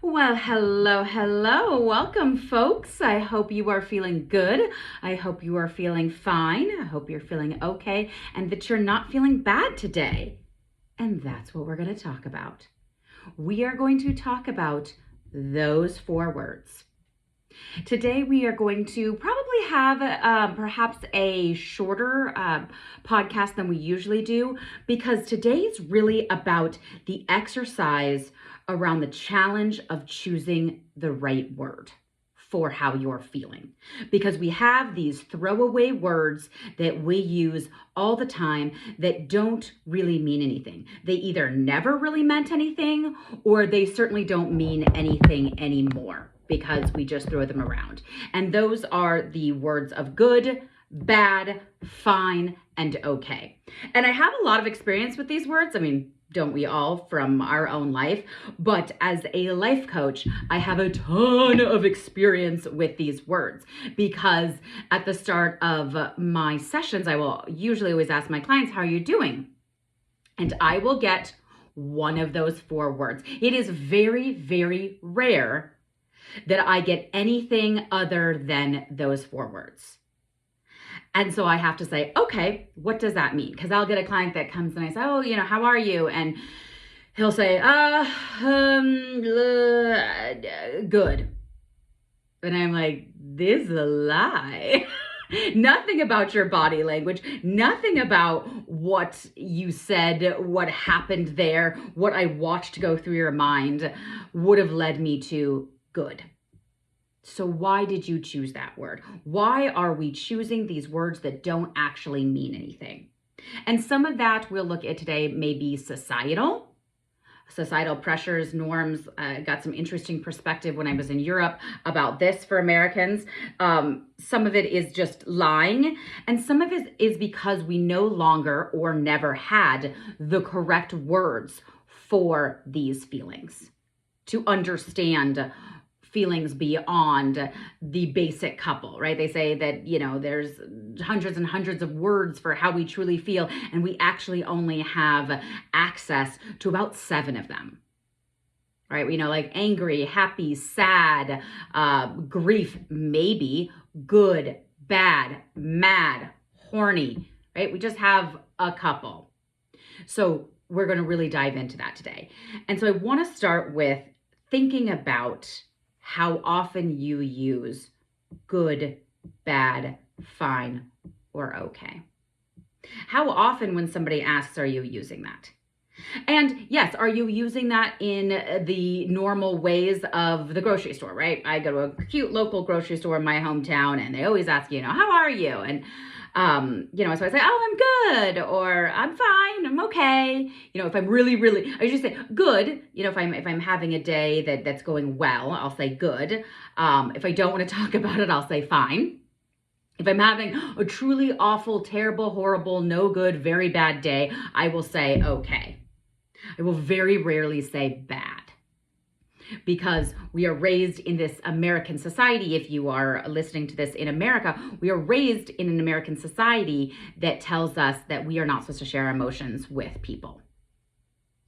Well, hello. Welcome, folks. I hope you are feeling good. I hope you are feeling fine. I hope you're feeling okay and that you're not feeling bad today. And that's what we're going to talk about. We are going to talk about those 4 words. Today, we are going to probably have perhaps a shorter podcast than we usually do, because today is really about the exercise around the challenge of choosing the right word for how you're feeling. Because we have these throwaway words that we use all the time that don't really mean anything. They either never really meant anything, or they certainly don't mean anything anymore, because we just throw them around. And those are the words of good, bad, fine, and okay. And I have a lot of experience with these words. I mean, don't we all, from our own life? But as a life coach, I have a ton of experience with these words, because at the start of my sessions, I will usually always ask my clients, how are you doing? And I will get one of those 4 words. It is very, very rare that I get anything other than those 4 words. And so I have to say, okay, what does that mean? Because I'll get a client that comes and I say, oh, how are you? And he'll say, good. And I'm like, this is a lie. Nothing about your body language, nothing about what you said, what happened there, what I watched go through your mind would have led me to good. So why did you choose that word? Why are we choosing these words that don't actually mean anything? And some of that we'll look at today may be societal pressures, norms. Got some interesting perspective when I was in Europe about this for Americans. Some of it is just lying, and some of it is because we no longer or never had the correct words for these feelings to understand feelings beyond the basic couple, right? They say that, there's hundreds and hundreds of words for how we truly feel, and we actually only have access to about 7 of them, right? We know, like angry, happy, sad, grief, maybe, good, bad, mad, horny, right? We just have a couple. So we're going to really dive into that today. And so I want to start with thinking about how often you use good, bad, fine, or okay. How often when somebody asks, are you using that? And yes, are you using that in the normal ways of the grocery store, right? I go to a cute local grocery store in my hometown, and they always ask, how are you? And so I say, oh, I'm good, or I'm fine, I'm okay. If I'm really, I usually say good. If I'm having a day that's going well, I'll say good. If I don't want to talk about it, I'll say fine. If I'm having a truly awful, terrible, horrible, no good, very bad day, I will say okay. I will very rarely say bad, because we are raised in this American society. If you are listening to this in America, we are raised in an American society that tells us that we are not supposed to share emotions with people.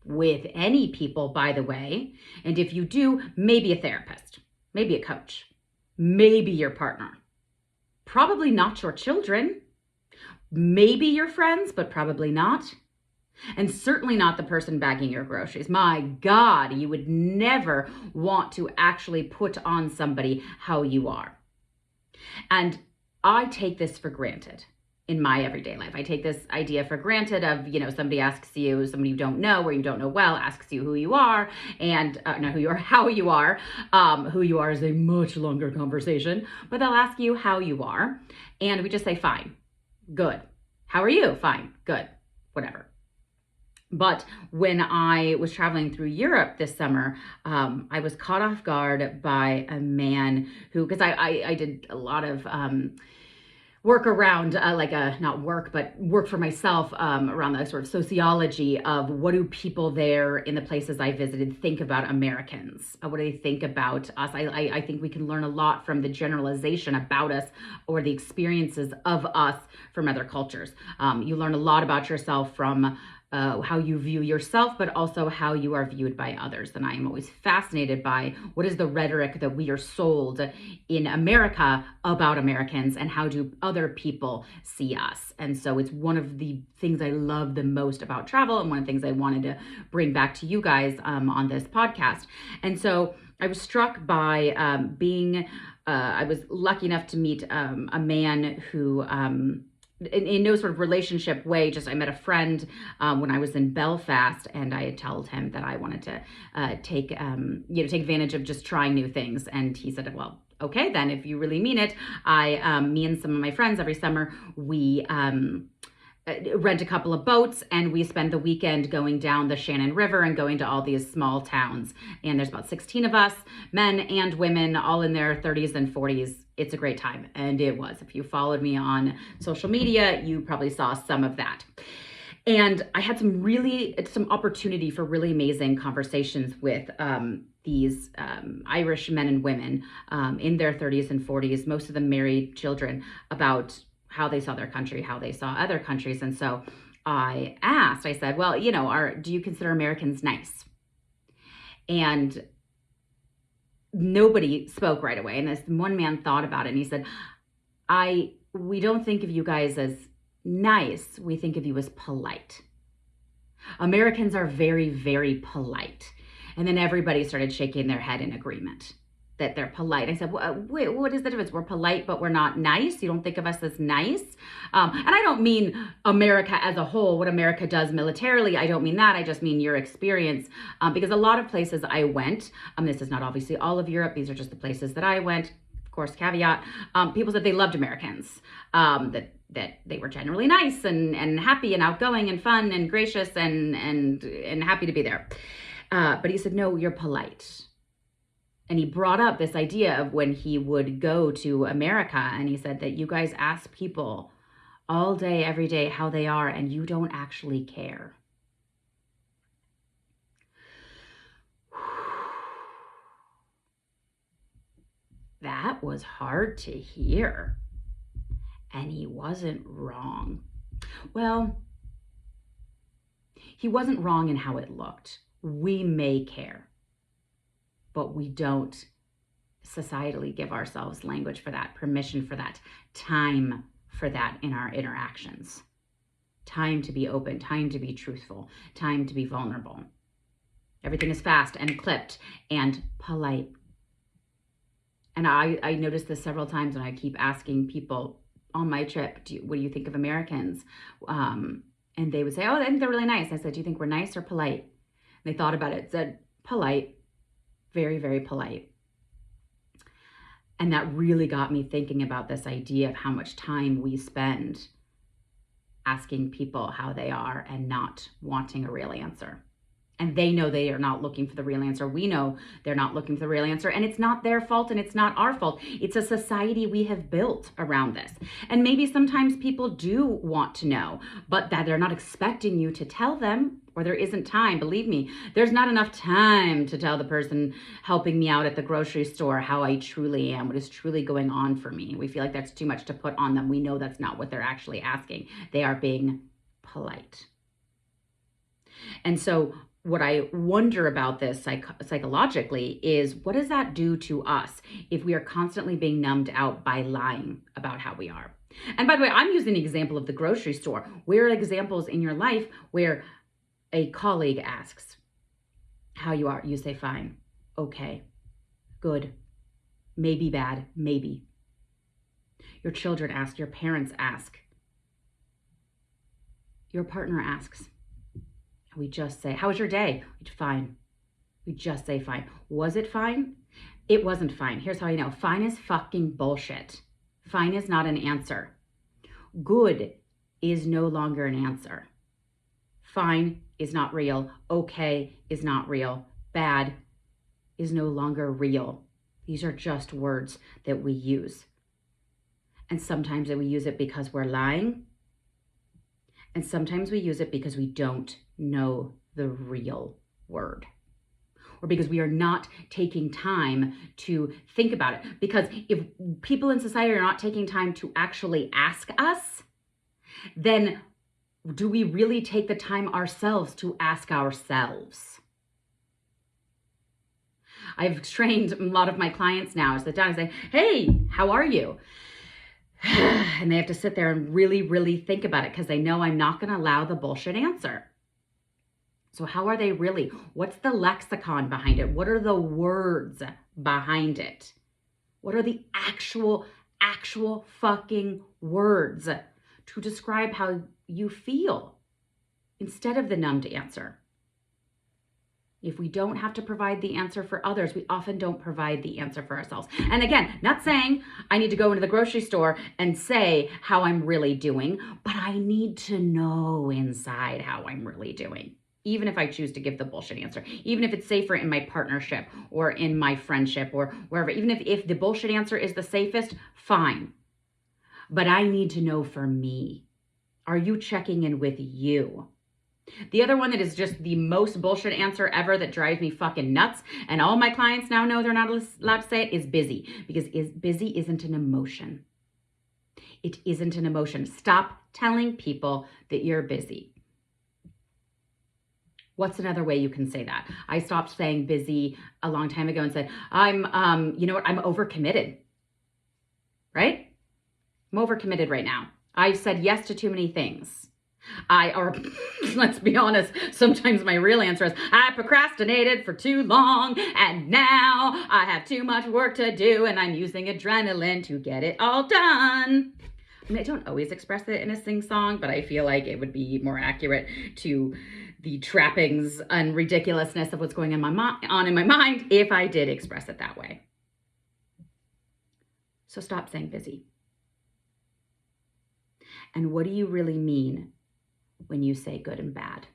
With any people, by the way. And if you do, maybe a therapist, maybe a coach, maybe your partner. Probably not your children. Maybe your friends, but probably not. And certainly not the person bagging your groceries. My God, you would never want to actually put on somebody how you are. And I take this for granted in my everyday life. I take this idea for granted of, somebody asks you, somebody you don't know or you don't know well, asks you who you are, and not who you are, how you are. Who you are is a much longer conversation, but they'll ask you how you are. And we just say, fine, good. How are you? Fine, good, whatever. But when I was traveling through Europe this summer, I was caught off guard by a man who, because I did a lot of work around, work for myself around the sort of sociology of what do people there in the places I visited think about Americans? What do they think about us? I think we can learn a lot from the generalization about us or the experiences of us from other cultures. You learn a lot about yourself from how you view yourself, but also how you are viewed by others. And I am always fascinated by what is the rhetoric that we are sold in America about Americans, and how do other people see us. And so it's one of the things I love the most about travel, and one of the things I wanted to bring back to you guys on this podcast. And so I was struck by I was lucky enough to meet a man who, in no sort of relationship way, just I met a friend when I was in Belfast, and I had told him that I wanted to take advantage of just trying new things. And he said, well, okay, then if you really mean it, me and some of my friends every summer, we rent a couple of boats, and we spend the weekend going down the Shannon River and going to all these small towns. And there's about 16 of us, men and women, all in their 30s and 40s. It's a great time. And it was. If you followed me on social media, you probably saw some of that. And I had some opportunity for really amazing conversations with these Irish men and women in their 30s and 40s, most of them married, children, about how they saw their country, how they saw other countries. And so I said, well, do you consider Americans nice? And nobody spoke right away. And this one man thought about it, and he said, we don't think of you guys as nice. We think of you as polite. Americans are very, very polite. And then everybody started shaking their head in agreement that they're polite. I said, wait, what is the difference? We're polite, but we're not nice. You don't think of us as nice? And I don't mean America as a whole, what America does militarily. I don't mean that. I just mean your experience. Because a lot of places I went, this is not obviously all of Europe. These are just the places that I went. Of course, caveat, people said they loved Americans, that they were generally nice and happy and outgoing and fun and gracious and happy to be there. But he said, no, you're polite. And he brought up this idea of when he would go to America, and he said that you guys ask people all day, every day, how they are, and you don't actually care. That was hard to hear. And he wasn't wrong. Well, he wasn't wrong in how it looked. We may care, but we don't societally give ourselves language for that, permission for that, time for that in our interactions. Time to be open, time to be truthful, time to be vulnerable. Everything is fast and clipped and polite. And I noticed this several times, and I keep asking people on my trip, what do you think of Americans? And they would say, oh, I think they're really nice. I said, do you think we're nice or polite? And they thought about it, said polite. Very, very polite. And that really got me thinking about this idea of how much time we spend asking people how they are and not wanting a real answer. And they know they are not looking for the real answer. We know they're not looking for the real answer. And it's not their fault, and it's not our fault. It's a society we have built around this. And maybe sometimes people do want to know, but that they're not expecting you to tell them, or there isn't time. Believe me, there's not enough time to tell the person helping me out at the grocery store how I truly am, what is truly going on for me. We feel like that's too much to put on them. We know that's not what they're actually asking. They are being polite. And so what I wonder about this psychologically is, what does that do to us if we are constantly being numbed out by lying about how we are? And by the way, I'm using the example of the grocery store. Where are examples in your life where a colleague asks how you are? You say, fine, okay, good, maybe bad, maybe. Your children ask, your parents ask, your partner asks. We just say, how was your day? Fine. We just say fine. Was it fine? It wasn't fine. Here's how I know. Fine is fucking bullshit. Fine is not an answer. Good is no longer an answer. Fine is not real. Okay is not real. Bad is no longer real. These are just words that we use. And sometimes we use it because we're lying. And sometimes we use it because we don't know the real word, or because we are not taking time to think about it. Because if people in society are not taking time to actually ask us, then Do we really take the time ourselves to ask ourselves? I've trained a lot of my clients now to sit down and say, hey, how are you? And they have to sit there and really, really think about it because they know I'm not going to allow the bullshit answer. So how are they really? What's the lexicon behind it? What are the words behind it? What are the actual fucking words to describe how you feel instead of the numbed answer? If we don't have to provide the answer for others, we often don't provide the answer for ourselves. And again, not saying I need to go into the grocery store and say how I'm really doing, but I need to know inside how I'm really doing. Even if I choose to give the bullshit answer, even if it's safer in my partnership or in my friendship or wherever, even if the bullshit answer is the safest, fine. But I need to know for me. Are you checking in with you? The other one that is just the most bullshit answer ever that drives me fucking nuts, and all my clients now know they're not allowed to say it, is busy. Because busy isn't an emotion. It isn't an emotion. Stop telling people that you're busy. What's another way you can say that? I stopped saying busy a long time ago and said, I'm overcommitted, right? I'm overcommitted right now. I've said yes to too many things. Let's be honest, sometimes my real answer is, I procrastinated for too long and now I have too much work to do and I'm using adrenaline to get it all done. I mean, I don't always express it in a sing-song, but I feel like it would be more accurate to the trappings and ridiculousness of what's going on in my mind if I did express it that way. So stop saying busy. And what do you really mean when you say good and bad?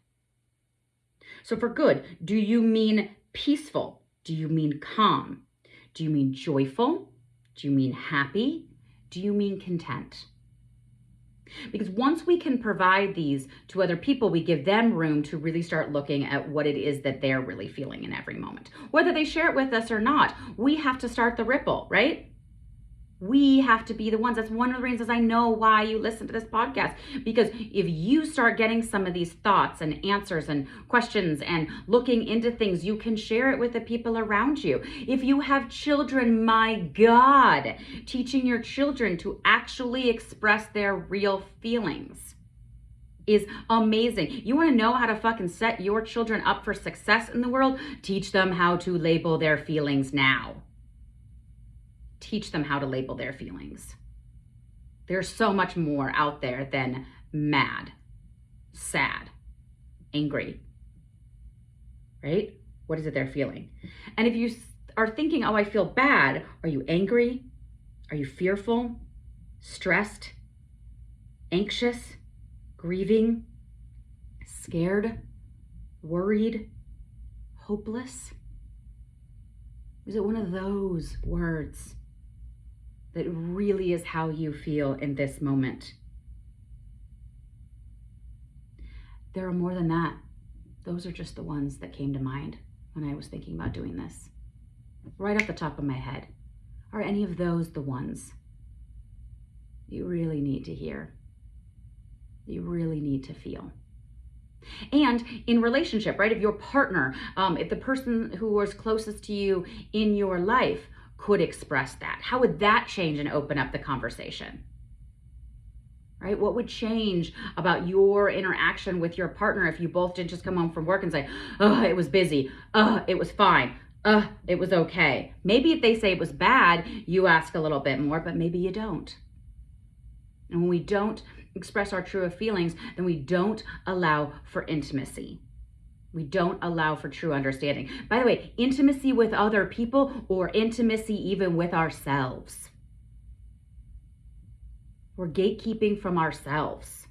So for good, do you mean peaceful? Do you mean calm? Do you mean joyful? Do you mean happy? Do you mean content? Because once we can provide these to other people, we give them room to really start looking at what it is that they're really feeling in every moment. Whether they share it with us or not, we have to start the ripple, right? We have to be the ones. That's one of the reasons I know why you listen to this podcast. Because if you start getting some of these thoughts and answers and questions and looking into things, you can share it with the people around you. If you have children, my God, teaching your children to actually express their real feelings is amazing. You want to know how to fucking set your children up for success in the world? Teach them how to label their feelings now. Teach them how to label their feelings. There's so much more out there than mad, sad, angry, right? What is it they're feeling? And if you are thinking, oh, I feel bad, are you angry? Are you fearful, stressed, anxious, grieving, scared, worried, hopeless? Is it one of those words that really is how you feel in this moment? There are more than that. Those are just the ones that came to mind when I was thinking about doing this. Right off the top of my head. Are any of those the ones you really need to hear? You really need to feel? And in relationship, right? If your partner, if the person who was closest to you in your life could express that, how would that change and open up the conversation? Right? What would change about your interaction with your partner if you both didn't just come home from work and say, oh, it was busy. Oh, it was fine. Oh, it was okay. Maybe if they say it was bad, you ask a little bit more, but maybe you don't. And when we don't express our true feelings, then we don't allow for intimacy. We don't allow for true understanding. By the way, intimacy with other people or intimacy even with ourselves. We're gatekeeping from ourselves.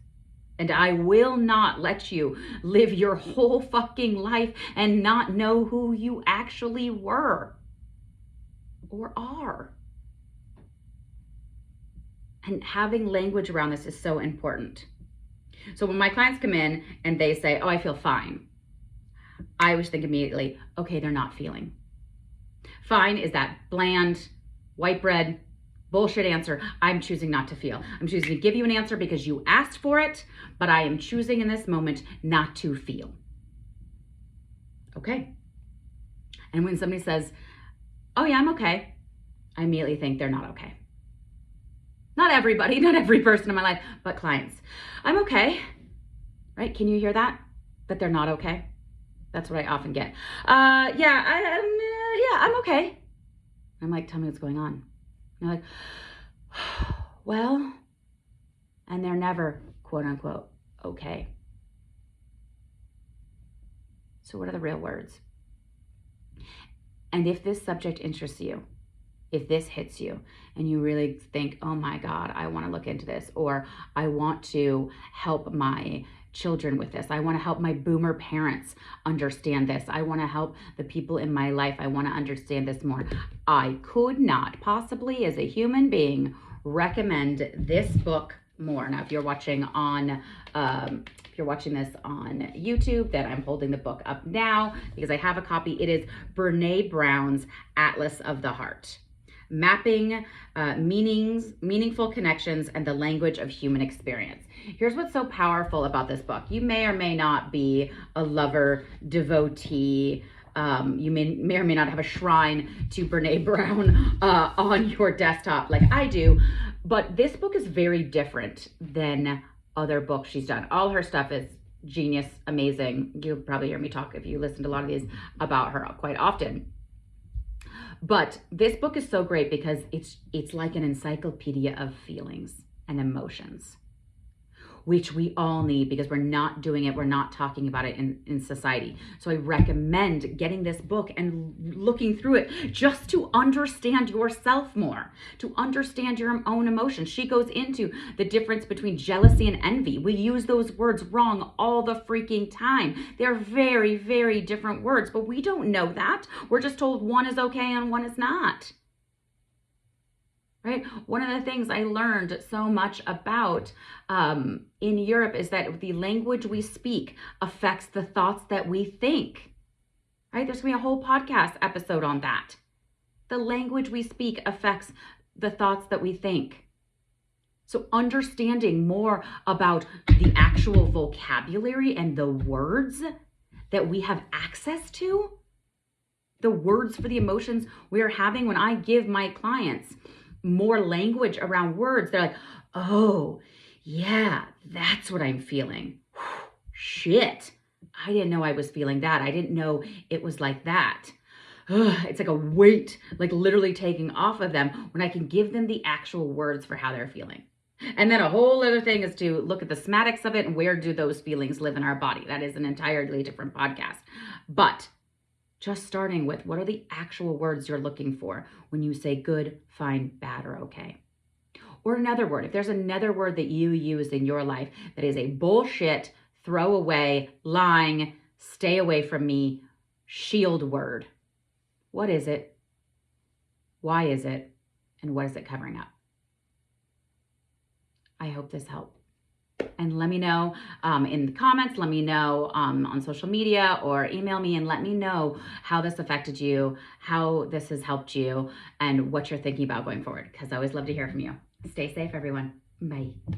And I will not let you live your whole fucking life and not know who you actually were or are. And having language around this is so important. So when my clients come in and they say, oh, I feel fine, I always think immediately, okay, they're not feeling. Fine is that bland, white bread, bullshit answer. I'm choosing not to feel. I'm choosing to give you an answer because you asked for it, but I am choosing in this moment not to feel. Okay? And when somebody says, oh yeah, I'm okay, I immediately think they're not okay. Not everybody, not every person in my life, but clients. I'm okay, right? Can you hear that? That they're not okay? That's what I often get. Yeah, I'm okay. I'm like, tell me what's going on. And they're like, well, and they're never, quote unquote, okay. So what are the real words? And if this subject interests you, if this hits you and you really think, oh my God, I want to look into this, or I want to help my children with this. I want to help my boomer parents understand this. I want to help the people in my life. I want to understand this more. I could not possibly, as a human being, recommend this book more. Now, if you're watching this on YouTube, then I'm holding the book up now because I have a copy. It is Brené Brown's Atlas of the Heart. Mapping meaningful connections and the language of human experience. Here's what's so powerful about this book. You may or may not be a lover, devotee. You may or may not have a shrine to Brené Brown on your desktop like I do, but this book is very different than other books she's done. All her stuff is genius, amazing. You'll probably hear me talk, if you listen to a lot of these, about her quite often. But this book is so great because it's like an encyclopedia of feelings and emotions, which we all need because we're not doing it. We're not talking about it in society. So I recommend getting this book and looking through it just to understand yourself more, to understand your own emotions. She goes into the difference between jealousy and envy. We use those words wrong all the freaking time. They're very, very different words, but we don't know that. We're just told one is okay and one is not. Right? One of the things I learned so much about in Europe is that the language we speak affects the thoughts that we think. Right? There's going to be a whole podcast episode on that. The language we speak affects the thoughts that we think. So understanding more about the actual vocabulary and the words that we have access to, the words for the emotions we are having. When I give my clients more language around words, they're like, oh yeah, that's what I'm feeling. Shit, I didn't know I was feeling that. I didn't know it was like that. It's like a weight, like literally taking off of them when I can give them the actual words for how they're feeling. And then a whole other thing is to look at the somatics of it and where do those feelings live in our body. That is an entirely different podcast. But just starting with, what are the actual words you're looking for when you say good, fine, bad, or okay? Or another word, if there's another word that you use in your life that is a bullshit, throw away, lying, stay away from me, shield word. What is it? Why is it? And what is it covering up? I hope this helped. And let me know in the comments, let me know on social media, or email me and let me know how this affected you, how this has helped you, and what you're thinking about going forward, because I always love to hear from you. Stay safe, everyone. Bye.